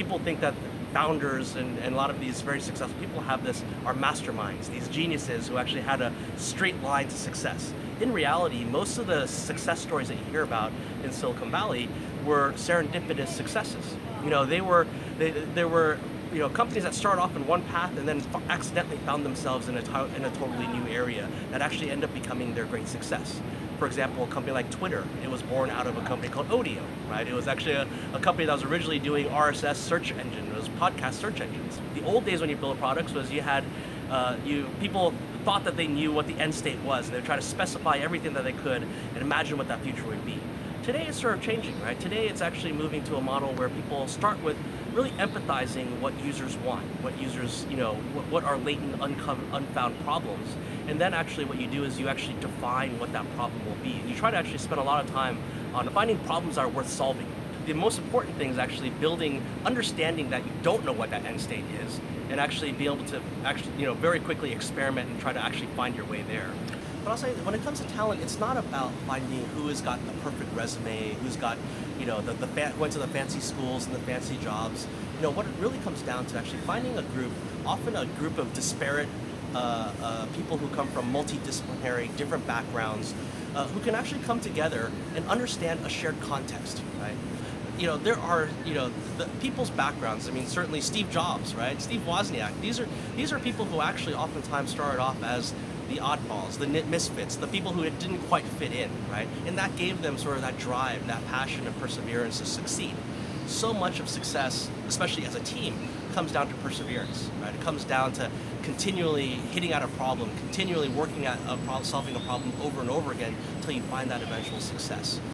people think that founders and a lot of these very successful people are masterminds, these geniuses who actually had a straight line to success. In reality, most of the success stories that you hear about in Silicon Valley were serendipitous successes. They were companies that start off in one path and then accidentally found themselves in a totally new area that actually end up becoming their great success. For example, a company like Twitter, it was born out of a company called Odeo, right? It was actually a company that was originally doing RSS search engine. It was podcast search engines. The old days when you build products was you had, people thought that they knew what the end state was, and they would try to specify everything that they could and imagine what that future would be. Today it's sort of changing, right? Today it's actually moving to a model where people start with really empathizing what users want, what users, what are latent, unfound problems. And then actually what you do is you actually define what that problem will be. And you try to actually spend a lot of time on finding problems that are worth solving. The most important thing is actually understanding that you don't know what that end state is, and actually be able to very quickly experiment and try to actually find your way there. But I'll say, when it comes to talent, it's not about finding who has got the perfect resume, who's got, went to the fancy schools and the fancy jobs. What it really comes down to actually finding a group, often a group of disparate people who come from multidisciplinary, different backgrounds, who can actually come together and understand a shared context, right? There are, the people's backgrounds. I mean, certainly Steve Jobs, right? Steve Wozniak. These are people who actually oftentimes started off as the oddballs, the misfits, the people who didn't quite fit in, right? And that gave them sort of that drive, that passion and perseverance to succeed. So much of success, especially as a team, comes down to perseverance, right? It comes down to continually hitting at a problem, continually working at solving a problem over and over again until you find that eventual success.